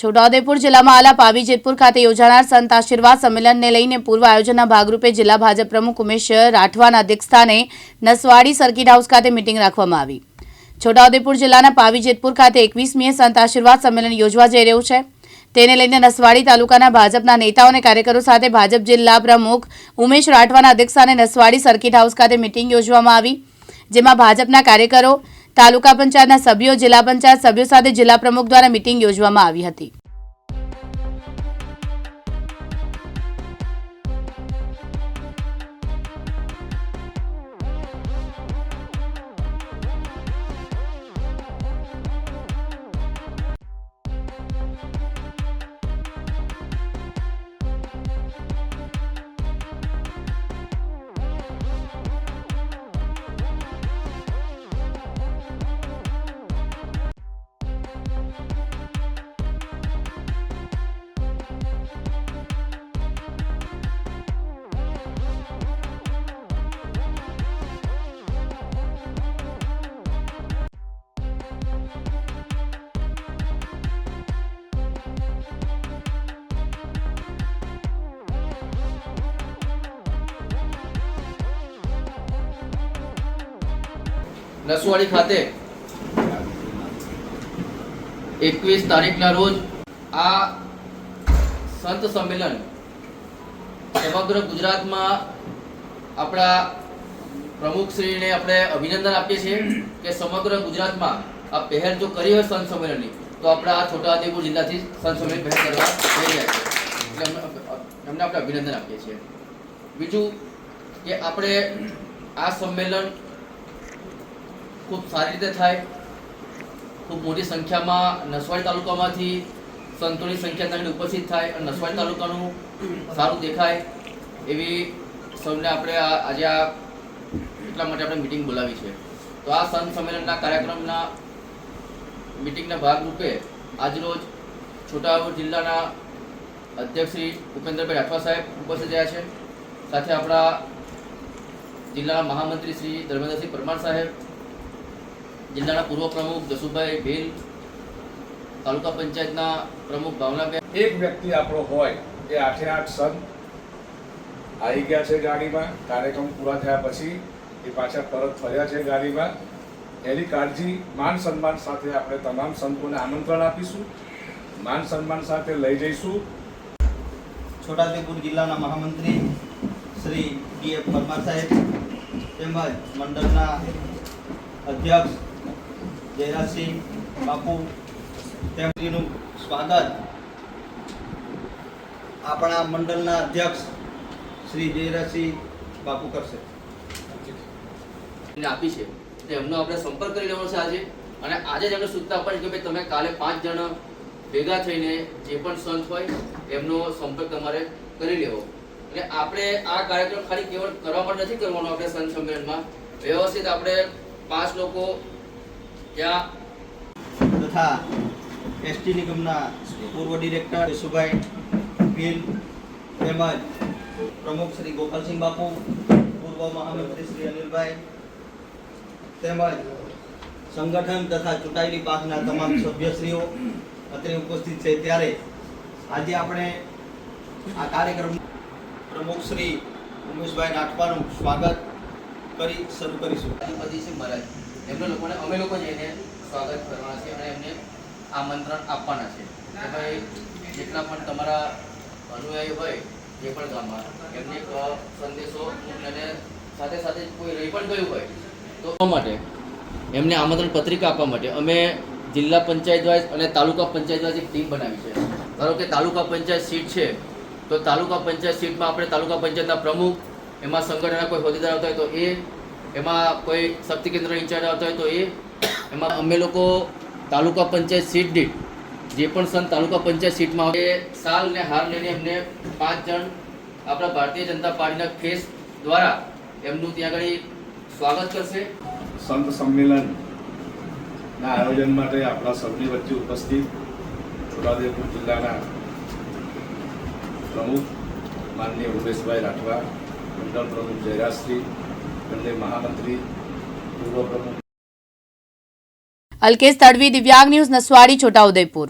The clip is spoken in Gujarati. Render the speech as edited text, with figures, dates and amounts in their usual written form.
છોટાઉદેપુર જિલ્લામાં આલા પાવી જેતપુર ખાતે યોજાનાર સંત આશીર્વાદ સંમેલનને લઈને પૂર્વ આયોજનના ભાગરૂપે જિલ્લા ભાજપ પ્રમુખ ઉમેશ રાઠવાના અધ્યક્ષસ્થાને નસવાડી સર્કિટ હાઉસ ખાતે મીટિંગ રાખવામાં આવી। છોટાઉદેપુર જિલ્લાના પાવી જેતપુર ખાતે 21મીએ સંત આશીર્વાદ સંમેલન યોજવા જઈ રહ્યું છે। તેને લઈને નસવાડી તાલુકાના ભાજપના નેતાઓ અને કાર્યકરો સાથે ભાજપ જિલ્લા પ્રમુખ ઉમેશ રાઠવાના અધ્યક્ષસ્થાને નસવાડી સર્કિટ હાઉસ ખાતે મીટિંગ યોજવામાં આવી, જેમાં ભાજપના કાર્યકરો, તાલુકા પંચાયતના સભ્યો, જિલ્લા પંચાયત સભ્યો સાથે જિલ્લા પ્રમુખ દ્વારા મીટિંગ યોજવામાં આવી હતી। નસવાડી ખાતે 21 તારીખના રોજ આ સંત સંમેલન સમગ્ર ગુજરાતમાં આપણા પ્રમુખશ્રીને આપણે અભિનંદન આપીએ છીએ કે સમગ્ર ગુજરાતમાં આ પહેલ જો કરી હોય સંત સંમેલનની, તો આપણા આ છોટાઉદેપુર જિલ્લાથી સંત સંમેલન પહેલ કરવા જઈ રહ્યા છે, એટલે એમને આપણે અભિનંદન આપીએ છીએ। બીજું કે આપણે આ સંમેલન खूब सारी रीते थाय, खूब मोटी संख्या में नसवाड़ी तालुका में संतों की संख्या उपस्थित थाय, नसवाड़ी तालुका सारू देखाय एवी सबने आपणे आज એટલા માટે આપણે મીટિંગ બોલાવી છે। તો આ સંત સંમેલનના કાર્યક્રમના મીટિંગના ભાગરૂપે આજરોજ છોટાઉદેપુર જિલ્લાના અધ્યક્ષ શ્રી ભૂપેન્દ્રભાઈ રાઠવા સાહેબ ઉપસ્થિત રહ્યા છે, સાથે આપણા જિલ્લાના મહામંત્રી શ્રી ધર્મેન્દ્રસિંહ પરમાર સાહેબ, जिल्लाना पूर्व प्रमुख जसुभाई भेल, तालुका पंचायतना प्रमुख भावनाबेन। एक व्यक्ति आपणो होय ए 8 संत आई गया छे गाड़ीमां, कार्यक्रम पूरा थया पछी ए पाछा परत फर्या छे गाड़ीमां। एनी काळजी मान सन्मान साथे आपणे तमाम संतोने आमंत्रण आपीशुं, मान सन्मान साथे लई जईशुं। छोटाउदेपुर जिल्लाना महामंत्री श्री डी.एफ. परमार साहेब તેમજ મંડળના અધ્યક્ષ જયરાજસિંહ બાપુ તેમનું સ્વાગત આપણા મંડળના અધ્યક્ષ શ્રી જયરાજસિંહ બાપુ કરશે। આપી છે તો એમનો આપણે સંપર્ક કરી લેવાનો છે આજે, અને આજે જ એમને સૂચના આપવાની કે ભાઈ તમે કાલે 5 જણ ભેગા થઈને જે પણ સંત હોય એમનો સંપર્ક તમારે કરી લેવો। એટલે આપણે આ કાર્યક્રમ ખાલી કેવળ કરવા માટે નથી કરવાનો, આપણે સંત સંમેલનમાં વ્યવસ્થિત આપણે 5 લોકો ત્યાં તથા એસટી નિગમના પૂર્વ ડિરેક્ટર જસુભાઈ ભીલ તેમજ પ્રમુખ શ્રી ગોપાલસિંહ બાપુ, પૂર્વ મહામંત્રી શ્રી અનિલભાઈ તેમજ સંગઠન તથા ચૂંટાયેલી પાંખના તમામ સભ્યશ્રીઓ અત્રે ઉપસ્થિત છે। ત્યારે આજે આપણે આ કાર્યક્રમ પ્રમુખ શ્રી ઉમેશભાઈ રાઠવાનું સ્વાગત કરી શરૂ કરીશું। અધિપતિ મહારાજ એમના લોકોને અમે લોકો જઈને સ્વાગત કરવાના છે અને એમને આમંત્રણ આપવાના છે કે ભાઈ જેટલા પણ તમારા અનુયાયી હોય જે પણ ગામમાં એમને એક સંદેશો અને સાથે સાથે કોઈ રહી પણ ગયું હોય તો માટે એમને આમંત્રણ પત્રિકા આપવા માટે અમે જિલ્લા પંચાયત વાઇઝ અને તાલુકા પંચાયત વાઇઝ એક ટીમ બનાવી છે। ધારો કે તાલુકા પંચાયત સીટ છે તો તાલુકા પંચાયત સીટમાં આપણે તાલુકા પંચાયતના પ્રમુખ, એમાં સંગઠનના કોઈ હોદ્દેદાર આવતા હોય તો એ, એમાં કોઈ શક્તિ કેન્દ્ર ઇન્ચાર્જ આવતા હોય તો એ, એમાં અમે લોકો તાલુકા પંચાયત સીટ દીઠ જે પણ સંત તાલુકા પંચાયત સીટમાં આવે સાલ ને હાર લઈને એમને 5 જણ આપણા ભારતીય જનતા પાર્ટીના ફેસ દ્વારા એમનું ત્યાં આગળ સ્વાગત કરશે। संत सम्मेलन ना आयोजन माटे आपणा सबनी वच्चे उपस्थित छोटाउदेपुर जिल्लाना प्रमुख माननीय उमेशभाई राठवा, मंडल प्रमुख जयराजश्री, બંને મહામંત્રી, પૂર્વ પ્રમુખ। અલ્કેશ તડવી, દિવ્યાંગ ન્યૂઝ, નસવાડી, છોટાઉદેપુર।